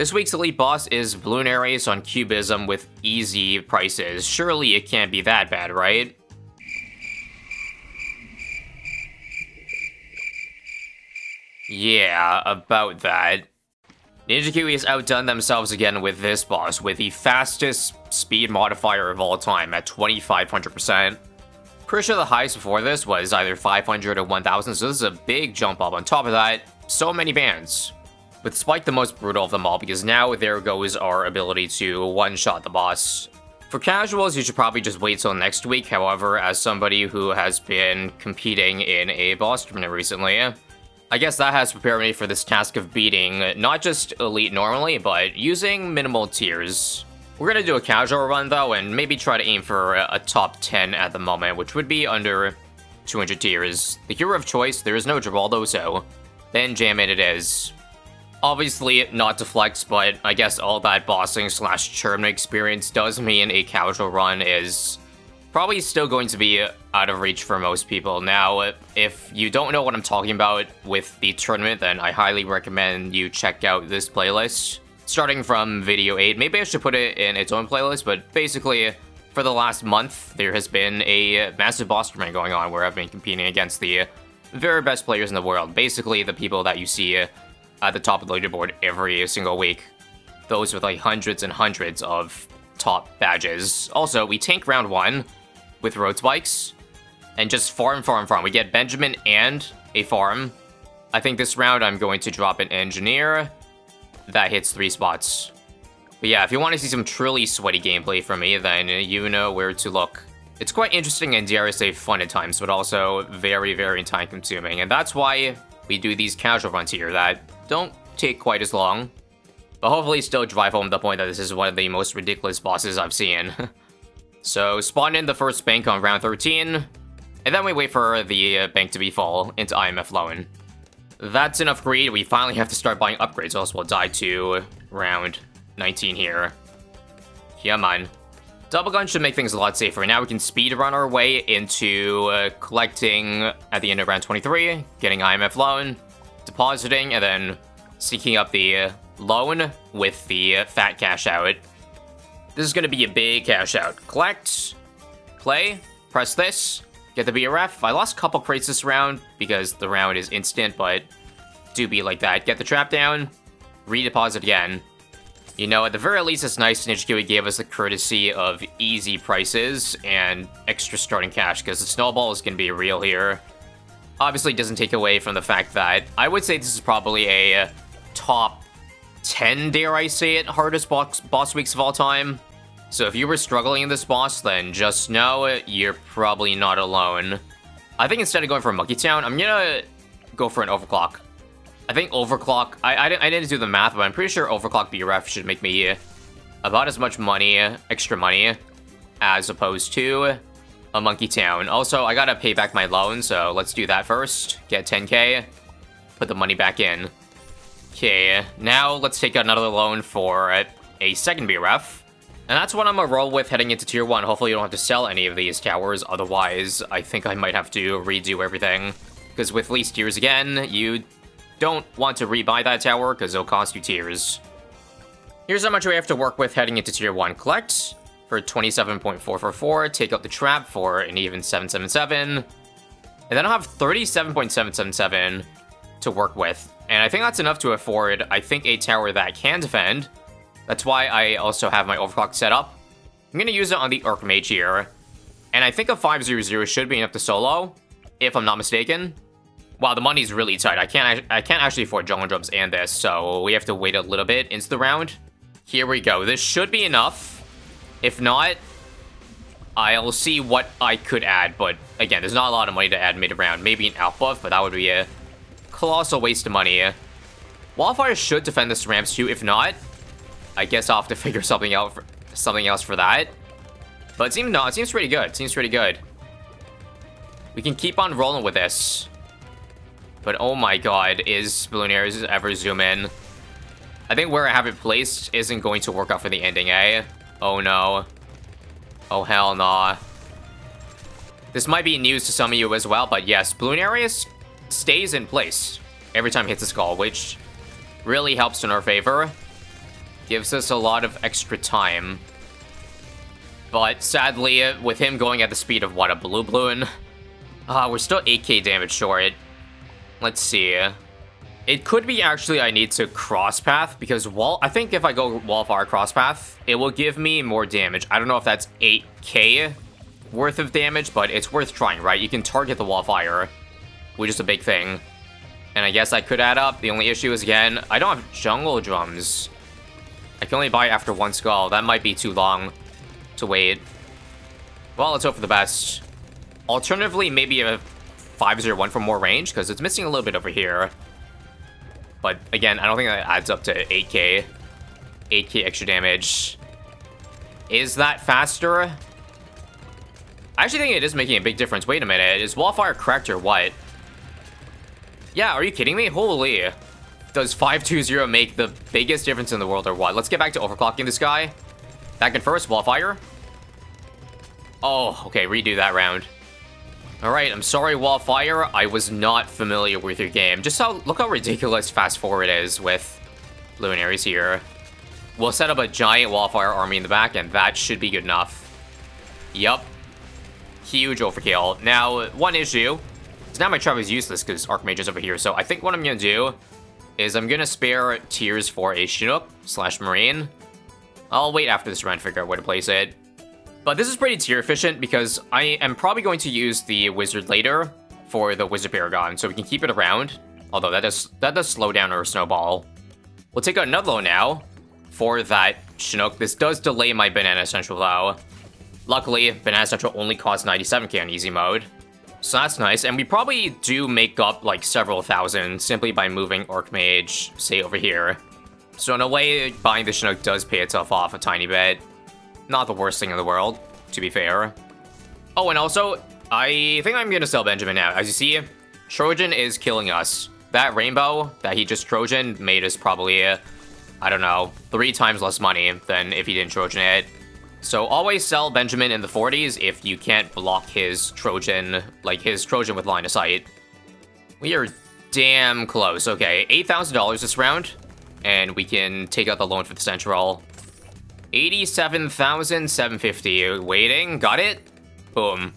This week's elite boss is Bloon on Cubism with easy prices. Surely it can't be that bad, right? Yeah, about that. Ninja Kiwis outdone themselves again with this boss, with the fastest speed modifier of all time at 2500%. Pretty sure the highest before this was either 500 or 1000, so this is a big jump up. On top of that, so many bands. With Spike the most brutal of them all, because now there goes our ability to one-shot the boss. For casuals, you should probably just wait till next week. However, as somebody who has been competing in a boss tournament recently, I guess that has prepared me for this task of beating not just elite normally, but using minimal tiers. We're gonna do a casual run though, and maybe try to aim for a top 10 at the moment, which would be under 200 tiers. The hero of choice, there is no Geraldo, so then jam it is. Obviously, not to flex, but I guess all that bossing slash churn experience does mean a casual run is probably still going to be out of reach for most people. Now, if you don't know what I'm talking about with the tournament, then I highly recommend you check out this playlist. Starting from video 8, maybe I should put it in its own playlist, but basically, for the last month, there has been a massive boss tournament going on where I've been competing against the very best players in the world. Basically, the people that you see at the top of the leaderboard every single week. Those with like hundreds and hundreds of top badges. Also, we tank round 1 with road spikes and just farm. We get Benjamin and a farm. I think this round I'm going to drop an engineer that hits 3 spots. But yeah, if you want to see some truly sweaty gameplay from me, then you know where to look. It's quite interesting and dare I say fun at times, but also very, very time consuming. And that's why we do these casual runs here that don't take quite as long, but hopefully still drive home the point that this is one of the most ridiculous bosses I've seen. So spawn in the first bank on round 13, and then we wait for the bank to be full into IMF loan. That's enough greed, we finally have to start buying upgrades, else we'll die to round 19 here. Come on. Double gun should make things a lot safer. Now we can speed run our way into collecting at the end of round 23, getting IMF loan, depositing, and then seeking up the loan with the fat cash out. This is going to be a big cash out. Collect, play, press this, get the BRF. I lost a couple crates this round because the round is instant, but do be like that. Get the trap down, redeposit again. You know, at the very least, it's nice Ninja Kiwi gave us the courtesy of easy prices and extra starting cash, because the snowball is going to be real here. Obviously, it doesn't take away from the fact that I would say this is probably a top 10, dare I say it, hardest boss weeks of all time. So if you were struggling in this boss, then just know you're probably not alone. I think instead of going for Monkey Town, I'm gonna go for an overclock. I think overclock, I didn't do the math, but I'm pretty sure overclock BRF should make me about as much money, extra money, as opposed to a Monkey Town. Also, I gotta pay back my loan, so let's do that first. Get 10k, put the money back in. Okay, now let's take another loan for a second BRF. And that's what I'm gonna roll with heading into tier 1. Hopefully you don't have to sell any of these towers, otherwise I think I might have to redo everything. Because with least tiers again, you don't want to rebuy that tower because it'll cost you tiers. Here's how much we have to work with heading into tier 1. Collect for 27.444, take out the trap for an even 777, and then I'll have 37.777 to work with. And I think that's enough to afford, I think, a tower that can defend. That's why I also have my overclock set up. I'm going to use it on the Archmage here. And I think a 500 should be enough to solo, if I'm not mistaken. Wow, the money's really tight. I can't actually afford jungle drums and this, so we have to wait a little bit into the round. Here we go. This should be enough. If not, I'll see what I could add. But again, there's not a lot of money to add mid-round. Maybe an out buff, but that would be a colossal waste of money. Wildfire should defend this ramps too. If not, I guess I'll have to figure something else for that. But it seems pretty good. It seems pretty good. We can keep on rolling with this. But oh my god, is Bloons ever zoom in? I think where I have it placed isn't going to work out for the ending, eh? Oh no. Oh hell nah. This might be news to some of you as well, but yes, Bloons stays in place every time it hits a skull, which really helps in our favor. Gives us a lot of extra time. But sadly, with him going at the speed of, what, a blue balloon? We're still 8k damage short. Let's see. It could be actually I need to cross path, because I think if I go wallfire cross path, it will give me more damage. I don't know if that's 8k worth of damage, but it's worth trying, right? You can target the wallfire, which is a big thing. And I guess I could add up. The only issue is, again, I don't have jungle drums. I can only buy it after 1 skull. That might be too long to wait. Well, let's hope for the best. Alternatively, maybe a 501 for more range, because it's missing a little bit over here. But again, I don't think that adds up to 8k. 8k extra damage. Is that faster? I actually think it is making a big difference. Wait a minute, is wallfire correct or what? Yeah, are you kidding me? Holy. Does 520 make the biggest difference in the world or what? Let's get back to overclocking this guy. Back in first, wallfire. Oh, okay, redo that round. Alright, I'm sorry, wallfire. I was not familiar with your game. Look how ridiculous fast forward is with luminaries here. We'll set up a giant wallfire army in the back, and that should be good enough. Yup. Huge overkill. Now, one issue is now my trap is useless because Archmage is over here. So I think what I'm going to do is I'm going to spare tiers for a Chinook/Marine. I'll wait after this round to figure out where to place it. But this is pretty tier efficient because I am probably going to use the Wizard later for the Wizard Paragon, so we can keep it around. Although that does slow down our Snowball. We'll take out another low now for that Chinook. This does delay my Banana Central though. Luckily, Banana Central only costs 97k on easy mode. So that's nice, and we probably do make up like several thousand simply by moving Archmage, say, over here. So in a way, buying the Chinook does pay itself off a tiny bit. Not the worst thing in the world, to be fair. Oh, and also, I think I'm gonna sell Benjamin now. As you see, Trojan is killing us. That rainbow that he just Trojan made us probably, I don't know, 3 times less money than if he didn't Trojan it. So always sell Benjamin in the 40s if you can't block his Trojan, like his Trojan with line of sight. We are damn close. Okay, $8,000 this round, and we can take out the loan for the Central. 87,750. Waiting. Got it. Boom.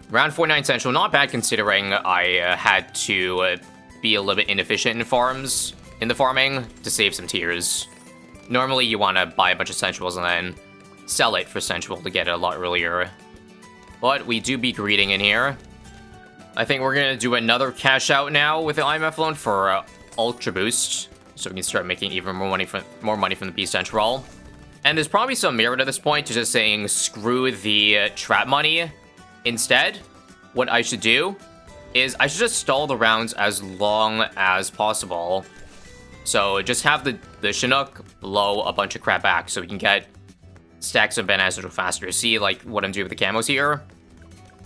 Round 49 Central. Not bad considering I had to be a little bit inefficient in the farming to save some tiers. Normally you want to buy a bunch of Centrals and then sell it for Central to get it a lot earlier. But we do be greeting in here. I think we're going to do another cash out now with the IMF loan for Ultra Boost, so we can start making even more money from the B Central. And there's probably some merit at this point to just saying screw the trap money. Instead, what I should do is I should just stall the rounds as long as possible. So just have the Chinook blow a bunch of crap back so we can get stacks of Banana Central faster. See, like, what I'm doing with the camos here?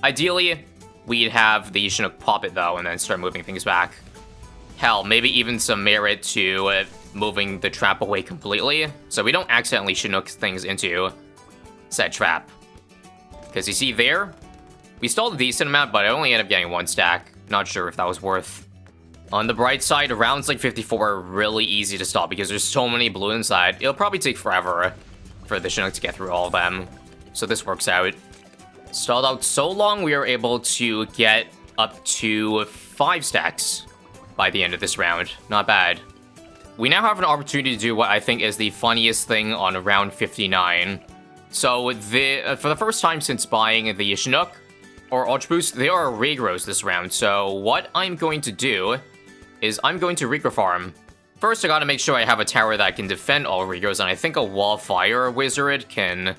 Ideally, we'd have the Chinook pop it, though, and then start moving things back. Hell, maybe even some merit to moving the trap away completely, so we don't accidentally Chinook things into said trap. Because you see there, we stalled a decent amount, but I only ended up getting 1 stack. Not sure if that was worth. On the bright side, rounds like 54 are really easy to stall because there's so many balloons that it'll probably take forever for the Chinook to get through all of them. So this works out. Stalled out so long, we are able to get up to 5 stacks by the end of this round. Not bad. We now have an opportunity to do what I think is the funniest thing on round 59. So for the first time since buying the Chinook or Ultra Boost, there are Regros this round. So what I'm going to do is I'm going to Regro farm. First, I gotta make sure I have a tower that can defend all Regros, and I think a Wallfire Wizard can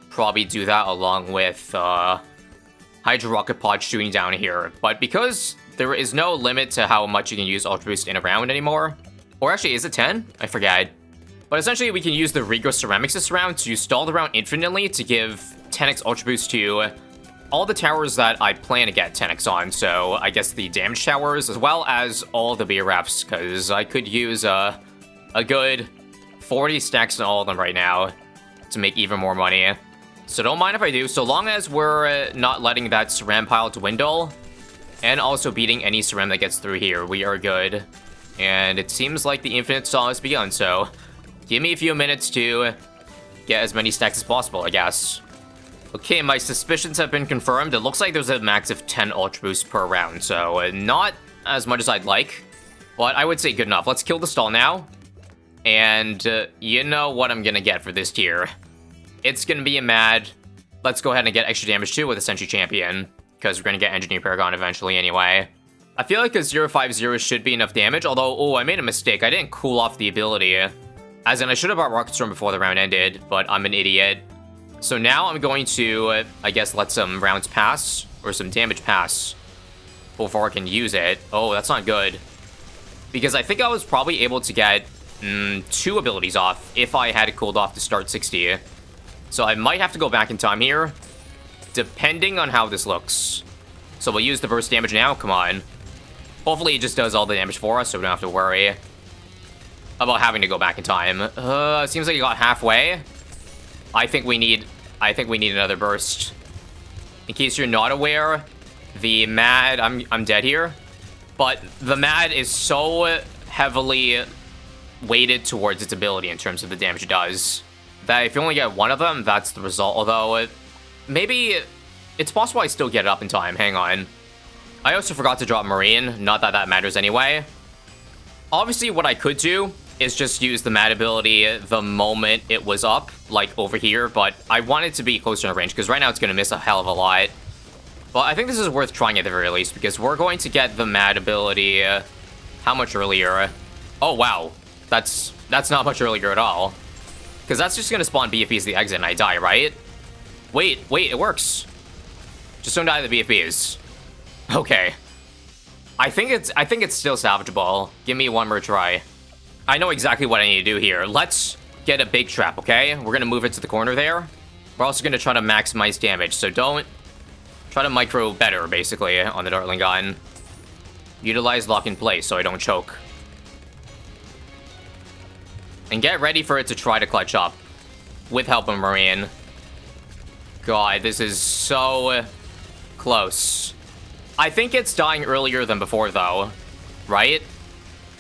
probably do that along with Hydro Rocket Pod shooting down here. But because there is no limit to how much you can use Ultra Boost in a round anymore, or actually, is it 10? I forget. But essentially, we can use the Regro Ceramics this round to stall the round infinitely to give 10x Ultra Boost to all the towers that I plan to get 10x on. So I guess the damage towers, as well as all the BRFs, because I could use a good 40 stacks on all of them right now to make even more money. So don't mind if I do, so long as we're not letting that Ceram pile dwindle, and also beating any Ceram that gets through here, we are good. And it seems like the infinite stall has begun, so give me a few minutes to get as many stacks as possible, I guess. Okay, my suspicions have been confirmed. It looks like there's a max of 10 Ultra Boosts per round, so not as much as I'd like, but I would say good enough. Let's kill the stall now, and you know what I'm gonna get for this tier. It's gonna be a mad. Let's go ahead and get extra damage too with a Sentry Champion, because we're gonna get Engineer Paragon eventually anyway. I feel like a 050 should be enough damage, although, oh, I made a mistake. I didn't cool off the ability. As in, I should have bought Rocket Storm before the round ended, but I'm an idiot. So now I'm going to, I guess, let some rounds pass, or some damage pass, before I can use it. Oh, that's not good. Because I think I was probably able to get 2 abilities off if I had it cooled off to start 60. So I might have to go back in time here, depending on how this looks. So we'll use the burst damage now, come on. Hopefully it just does all the damage for us, so we don't have to worry about having to go back in time. Seems like it got halfway. I think we need another burst. In case you're not aware, the Mad, I'm dead here, but the Mad is so heavily weighted towards its ability in terms of the damage it does, that if you only get one of them, that's the result. Although, maybe it's possible I still get it up in time. Hang on. I also forgot to drop Marine, not that that matters anyway. Obviously, what I could do is just use the Mad ability the moment it was up, like over here, but I want it to be closer in range, because right now it's going to miss a hell of a lot. But I think this is worth trying at the very least, because we're going to get the Mad ability, how much earlier? Oh, wow. That's not much earlier at all. Because that's just going to spawn BFBs the exit and I die, right? Wait, it works. Just don't die to the BFBs. Okay. I think it's still salvageable. Give me one more try. I know exactly what I need to do here. Let's get a big trap, okay? We're going to move it to the corner there. We're also going to try to maximize damage, so don't try to micro better, basically, on the Dartling gun. Utilize lock in place so I don't choke. And get ready for it to try to clutch up with help of Marine. God, this is so close. I think it's dying earlier than before, though. Right?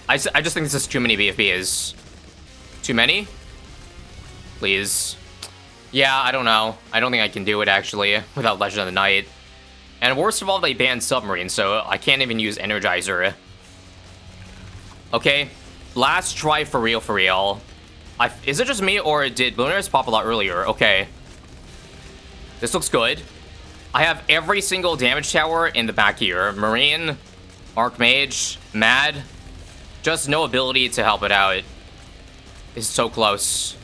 I just think this is too many BFBs. Too many? Please. Yeah, I don't know. I don't think I can do it, actually, without Legend of the Night. And worst of all, they banned Submarine, so I can't even use Energizer. Okay. Last try for real, for real. Is it just me, or did Blooners pop a lot earlier? Okay. This looks good. I have every single damage tower in the back here. Marine, Archmage, Mad. Just no ability to help it out. It's so close.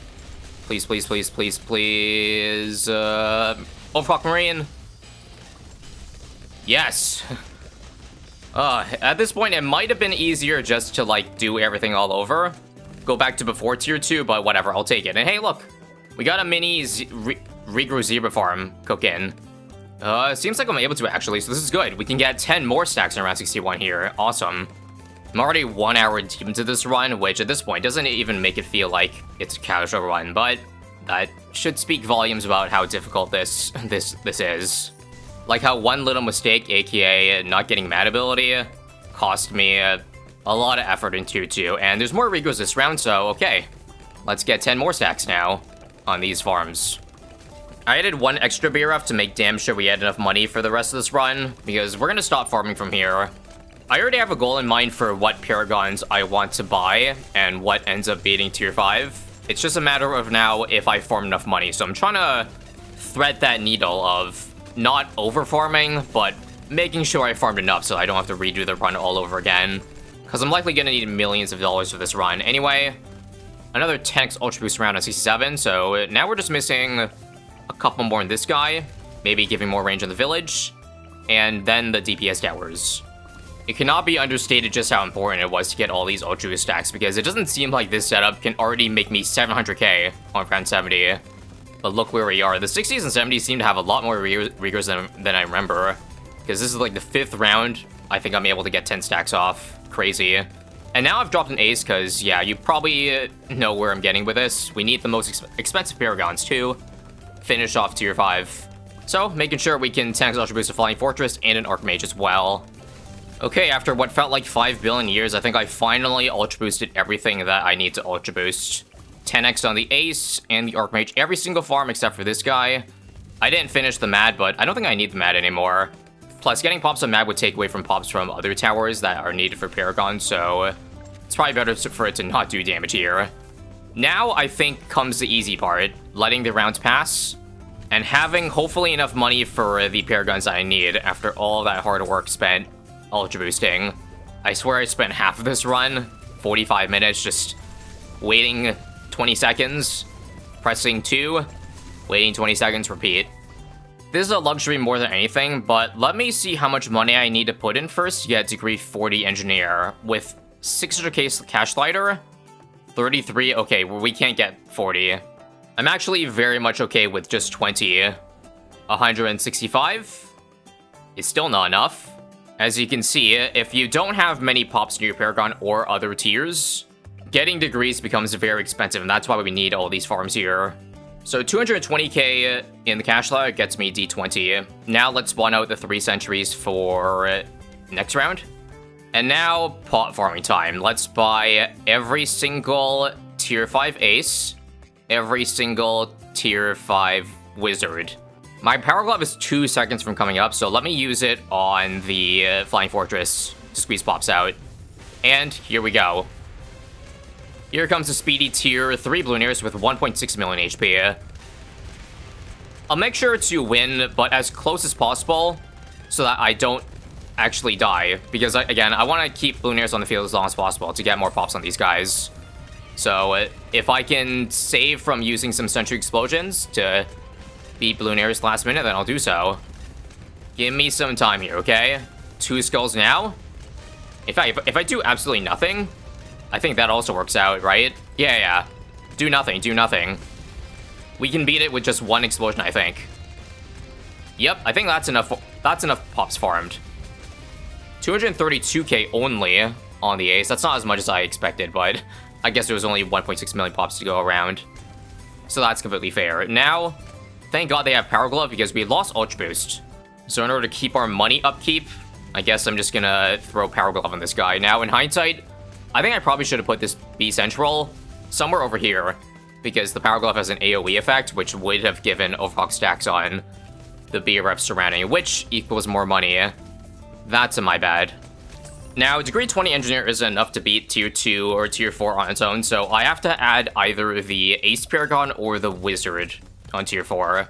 Please, please, please, please, please. Overclock Marine. Yes. At this point, it might have been easier just to, like, do everything all over. Go back to before tier 2, but whatever, I'll take it. And hey, look. We got a mini regrow zebra farm cook-in. Seems like I'm able to, actually, so this is good. We can get 10 more stacks in round 61 here. Awesome. I'm already 1 hour deep into this run, which at this point doesn't even make it feel like it's a casual run, but that should speak volumes about how difficult this is. Like how one little mistake, aka not getting Mad ability, cost me a lot of effort in tier 2, and there's more regrows this round, so okay. Let's get 10 more stacks now on these farms. I added 1 extra BRF to make damn sure we had enough money for the rest of this run, because we're gonna stop farming from here. I already have a goal in mind for what Paragons I want to buy, and what ends up beating tier 5. It's just a matter of now if I farm enough money, so I'm trying to thread that needle of not over-farming, but making sure I farmed enough so I don't have to redo the run all over again. Because I'm likely gonna need millions of dollars for this run. Anyway, another 10x Ultra Boost round on 67, so now we're just missing a couple more in this guy, maybe giving more range on the village, and then the DPS towers. It cannot be understated just how important it was to get all these Ultra Boost stacks, because it doesn't seem like this setup can already make me 700k on round 70. But look where we are. The 60s and 70s seem to have a lot more regrows than I remember, because this is like the 5th round. I think I'm able to get 10 stacks off. Crazy. And now I've dropped an ace because, yeah, you probably know where I'm getting with this. We need the most expensive Paragons too. Finish off tier 5. So, making sure we can 10x Ultra Boost a Flying Fortress and an Archmage as well. Okay, after what felt like 5 billion years, I think I finally Ultra Boosted everything that I need to Ultra Boost. 10x on the Ace and the Archmage. Every single farm except for this guy. I didn't finish the Mad, but I don't think I need the Mad anymore. Plus, getting pops on Mad would take away from pops from other towers that are needed for Paragon, so it's probably better for it to not do damage here. Now, I think, comes the easy part. Letting the rounds pass, and having hopefully enough money for the Paragons that I need after all that hard work spent Ultra Boosting. I swear I spent half of this run, 45 minutes, just waiting 20 seconds, pressing 2, waiting 20 seconds, repeat. This is a luxury more than anything, but let me see how much money I need to put in first to get degree 40 engineer. With 600k cash slider, 33, okay, well, we can't get 40. I'm actually very much okay with just 20. 165 is still not enough. As you can see, if you don't have many pops near your Paragon or other tiers, getting degrees becomes very expensive, and that's why we need all these farms here. So 220k in the cash slot gets me D20. Now let's spawn out the 3 sentries for next round. And now, pot farming time. Let's buy every single tier 5 ace, every single tier 5 wizard. My power glove is 2 seconds from coming up, so let me use it on the flying fortress to squeeze pops out. And here we go. Here comes the speedy tier 3 Blooners with 1.6 million HP. I'll make sure to win, but as close as possible, so that I don't actually die. Because, again, I want to keep Blooners on the field as long as possible to get more pops on these guys. So, if I can save from using some Sentry Explosions to beat Blooners last minute, then I'll do so. Give me some time here, okay? 2 skulls now. In fact, if I do absolutely nothing, I think that also works out, right? Yeah. Do nothing, do nothing. We can beat it with just 1 explosion, I think. Yep, I think that's enough pops farmed. 232k only on the ace. That's not as much as I expected, but I guess there was only 1.6 million pops to go around. So that's completely fair. Now, thank God they have Power Glove because we lost Ultra Boost. So in order to keep our money upkeep, I guess I'm just gonna throw Power Glove on this guy. Now, in hindsight, I think I probably should have put this B Central somewhere over here, because the Power Glove has an AoE effect, which would have given Overclock stacks on the BRF surrounding, which equals more money. That's my bad. Now, Degree 20 Engineer isn't enough to beat Tier 2 or Tier 4 on its own, so I have to add either the Ace Paragon or the Wizard on Tier 4.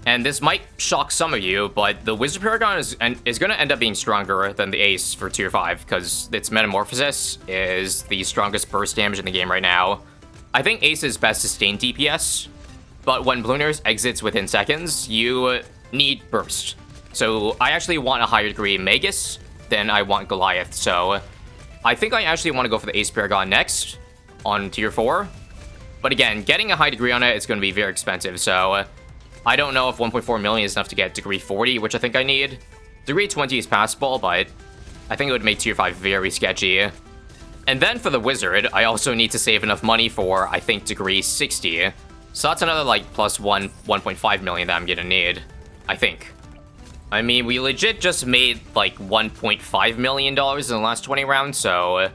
And this might shock some of you, but the Wizard Paragon is going to end up being stronger than the Ace for Tier 5, because its Metamorphosis is the strongest burst damage in the game right now. I think Ace is best sustained DPS, but when Blooners exits within seconds, you need burst. So I actually want a higher degree Magus than I want Goliath, so I think I actually want to go for the Ace Paragon next on Tier 4. But again, getting a high degree on it is going to be very expensive, so I don't know if 1.4 million is enough to get Degree 40, which I think I need. Degree 20 is passable, but I think it would make Tier 5 very sketchy. And then for the Wizard, I also need to save enough money for, I think, Degree 60. So that's another, like, plus 1.5 million that I'm gonna need, I think. I mean, we legit just made, like, $1.5 million in the last 20 rounds, so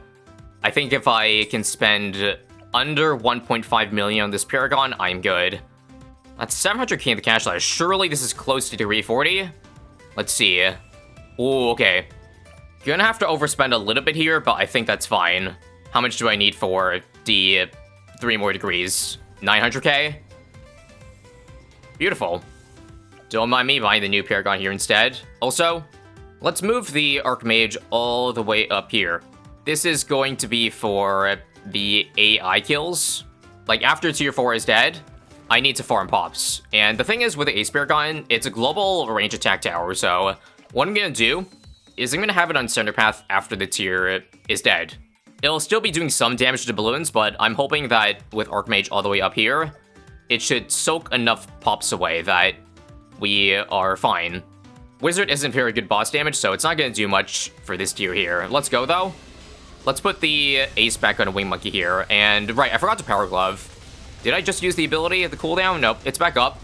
I think if I can spend under 1.5 million on this Paragon, I'm good. That's 700k in the cash ladder. Surely this is close to Degree 40? Let's see. Ooh, okay. Gonna have to overspend a little bit here, but I think that's fine. How much do I need for the 3 more degrees? 900k? Beautiful. Don't mind me buying the new Paragon here instead. Also, let's move the Archmage all the way up here. This is going to be for the AI kills. Like, after Tier 4 is dead, I need to farm pops. And the thing is, with the Ace Paragon, it's a global range attack tower, so what I'm gonna do is I'm gonna have it on center path after the tier is dead. It'll still be doing some damage to balloons, but I'm hoping that with Archmage all the way up here, it should soak enough pops away that we are fine. Wizard isn't very good boss damage, so it's not gonna do much for this tier here. Let's go, though. Let's put the Ace back on a Wing Monkey here, and right, I forgot to Power Glove. Did I just use the ability at the cooldown? Nope, it's back up.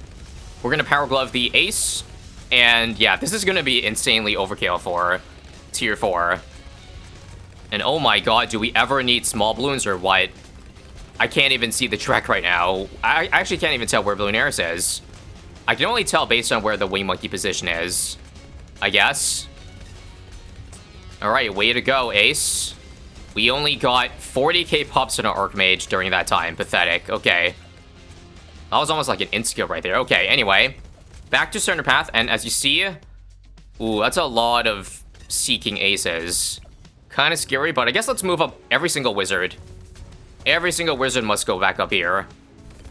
We're gonna Power Glove the Ace, and yeah, this is gonna be insanely overkill for Tier 4. And oh my god, do we ever need small balloons or what? I can't even see the track right now. I actually can't even tell where Bloons is. I can only tell based on where the Wing Monkey position is, I guess. Alright, way to go, Ace. We only got 40k pops on our Archmage during that time. Pathetic. Okay. That was almost like an insta-kill right there. Okay, anyway. Back to Center Path, and as you see... Ooh, that's a lot of seeking aces. Kind of scary, but I guess let's move up every single wizard. Every single wizard must go back up here.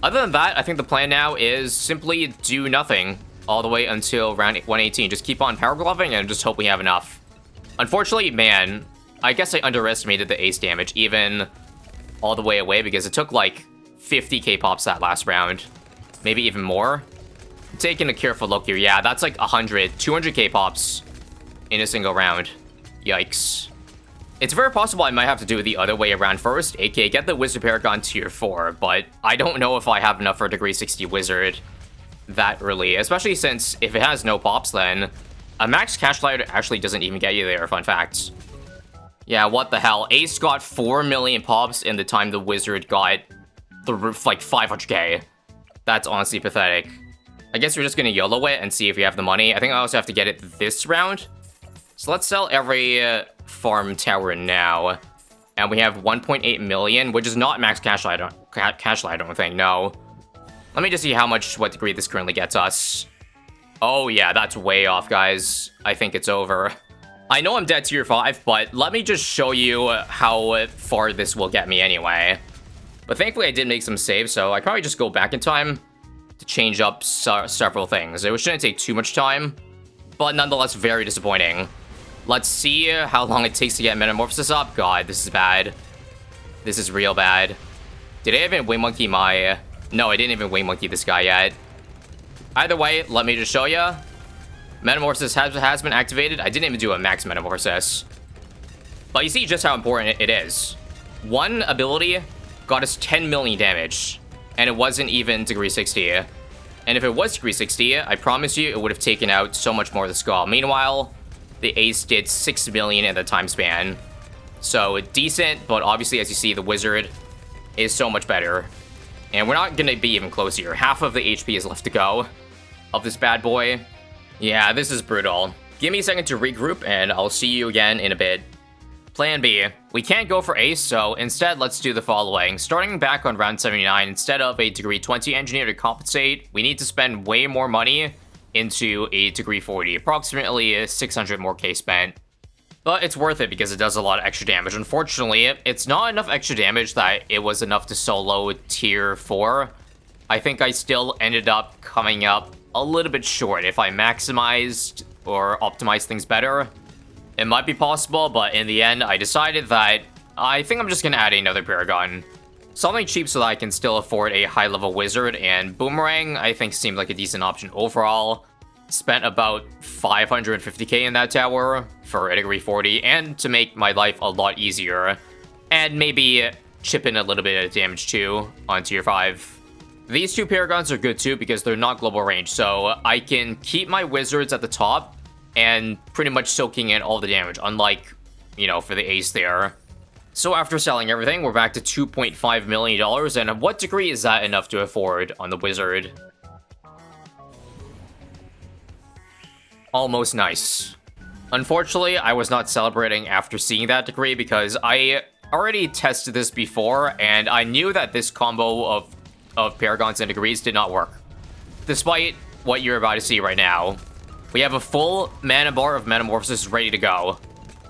Other than that, I think the plan now is simply do nothing all the way until round 118. Just keep on power gloving and just hope we have enough. Unfortunately, man, I guess I underestimated the ace damage even all the way away because it took like 50k pops that last round. Maybe even more. Taking a careful look here. Yeah, that's like 100, 200k pops in a single round. Yikes. It's very possible I might have to do it the other way around first, aka get the Wizard Paragon tier 4, but I don't know if I have enough for degree 60 Wizard that early, especially since if it has no pops then, a max cash light actually doesn't even get you there, fun fact. Yeah, what the hell, Ace got 4 million pops in the time the Wizard got like 500k. That's honestly pathetic. I guess we're just gonna YOLO it and see if we have the money. I think I also have to get it this round. So let's sell every farm tower now. And we have 1.8 million, which is not max cash light, I don't think, no. Let me just see how much, what degree this currently gets us. Oh yeah, that's way off, guys. I think it's over. I know I'm dead tier 5, but let me just show you how far this will get me anyway. But thankfully I did make some saves, so I probably just go back in time to change up several things. It shouldn't take too much time, but nonetheless very disappointing. Let's see how long it takes to get Metamorphosis up. God, this is bad. This is real bad. Did I even Wing Monkey my... No, I didn't even Wing Monkey this guy yet. Either way, let me just show you. Metamorphosis has been activated. I didn't even do a max Metamorphosis. But you see just how important it is. One ability got us 10 million damage. And it wasn't even degree 60. And if it was degree 60, I promise you it would have taken out so much more of the skull. Meanwhile, the ace did 6 million in the time span. So decent, but obviously as you see, the wizard is so much better. And we're not gonna be even close here. Half of the HP is left to go of this bad boy. Yeah, this is brutal. Give me a second to regroup and I'll see you again in a bit. Plan B. We can't go for ace, so instead let's do the following. Starting back on round 79, instead of a degree 20 engineer to compensate, we need to spend way more money into a degree 40, approximately 600 more K spent. But it's worth it because it does a lot of extra damage. Unfortunately, it's not enough extra damage that it was enough to solo tier 4. I think I still ended up coming up a little bit short. If I maximized or optimized things better, it might be possible, but in the end, I decided that I think I'm just gonna add another paragon. Something cheap so that I can still afford a high-level wizard, and Boomerang, I think, seemed like a decent option overall. Spent about 550k in that tower for a degree 40, and to make my life a lot easier. And maybe chip in a little bit of damage too on tier 5. These two paragons are good too because they're not global range, so I can keep my wizards at the top and pretty much soaking in all the damage, unlike, you know, for the ace there. So after selling everything, we're back to $2.5 million, and at what degree is that enough to afford on the wizard? Almost nice. Unfortunately, I was not celebrating after seeing that degree because I already tested this before, and I knew that this combo of paragons and degrees did not work. Despite what you're about to see right now. We have a full mana bar of Metamorphosis ready to go.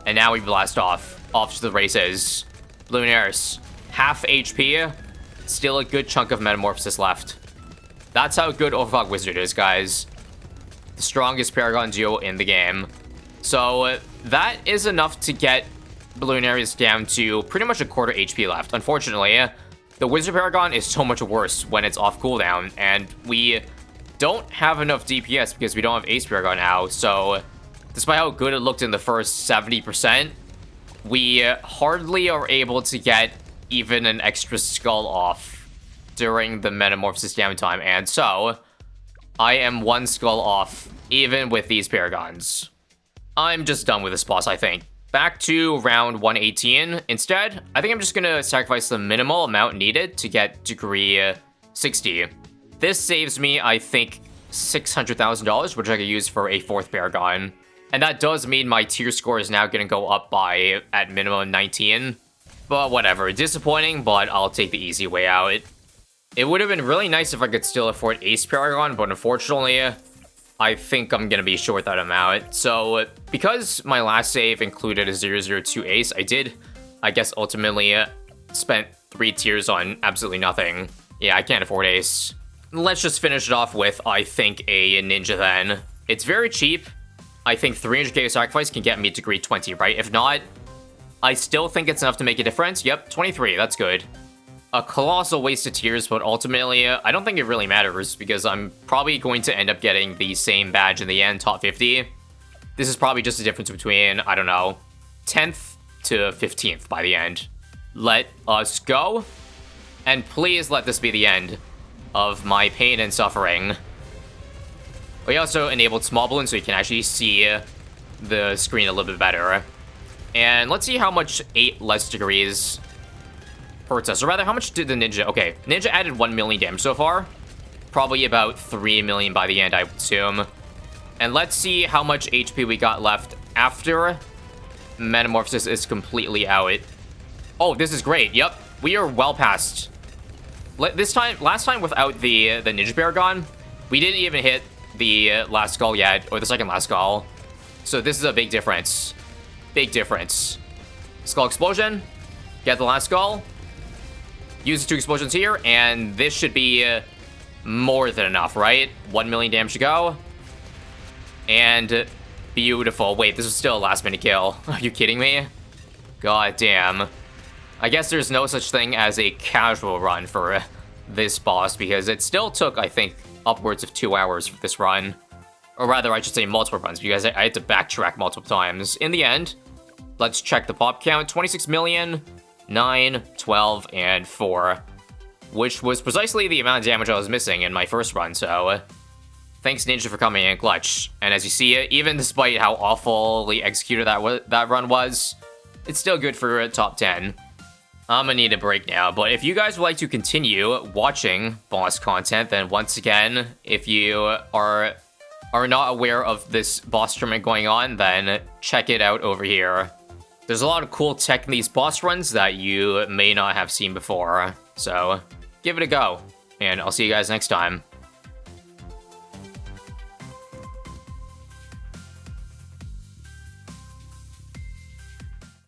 And now we blast off to the races. Bloons, half HP, still a good chunk of Metamorphosis left. That's how good Overclock Wizard is, guys. The strongest Paragon duo in the game. So that is enough to get Bloons down to pretty much a quarter HP left. Unfortunately, the Wizard Paragon is so much worse when it's off cooldown, and we don't have enough DPS because we don't have Ace Paragon now, so despite how good it looked in the first 70%, we hardly are able to get even an extra skull off during the Metamorphosis downtime, and so I am one skull off, even with these Paragons. I'm just done with this boss, I think. Back to round 118. Instead, I think I'm just gonna sacrifice the minimal amount needed to get degree 60. This saves me, I think, $600,000, which I could use for a 4th paragon. And that does mean my tier score is now gonna go up by, at minimum, 19. But whatever, disappointing, but I'll take the easy way out. It would have been really nice if I could still afford Ace Paragon, but unfortunately, I think I'm gonna be short that amount. So, because my last save included a 002 Ace, I did, I guess, ultimately spent 3 tiers on absolutely nothing. Yeah, I can't afford Ace. Let's just finish it off with, I think, a Ninja then. It's very cheap. I think 300k sacrifice can get me degree 20, right? If not, I still think it's enough to make a difference. Yep, 23, that's good. A colossal waste of tiers, but ultimately, I don't think it really matters because I'm probably going to end up getting the same badge in the end, top 50. This is probably just a difference between, I don't know, 10th to 15th by the end. Let us go. And please let this be the end of my pain and suffering. We also enabled small balloon so you can actually see the screen a little bit better. And let's see how much 8 less degrees hurts us. Or rather, how much did the Ninja... Okay, Ninja added 1 million damage so far. Probably about 3 million by the end, I would assume. And let's see how much HP we got left after Metamorphosis is completely out. Oh, this is great. Yep, we are well past. Last time without the Ninja Paragon, we didn't even hit the last skull yet, or the second last skull. So this is a big difference. Big difference. Skull Explosion. Get the last skull. Use the 2 explosions here, and this should be more than enough, right? 1 million damage to go. And beautiful. Wait, this is still a last-minute kill. Are you kidding me? God damn. I guess there's no such thing as a casual run for this boss, because it still took, I think, upwards of 2 hours for this run. Or rather, I should say multiple runs, because I had to backtrack multiple times. In the end, let's check the pop count. 26 million, 9, 12, and 4. Which was precisely the amount of damage I was missing in my first run, so... Thanks, Ninja, for coming in clutch. And as you see, even despite how awfully executed that run was, it's still good for a top 10. I'm gonna need a break now, but if you guys would like to continue watching boss content, then once again, if you are not aware of this boss tournament going on, then check it out over here. There's a lot of cool tech in these boss runs that you may not have seen before, so give it a go, and I'll see you guys next time.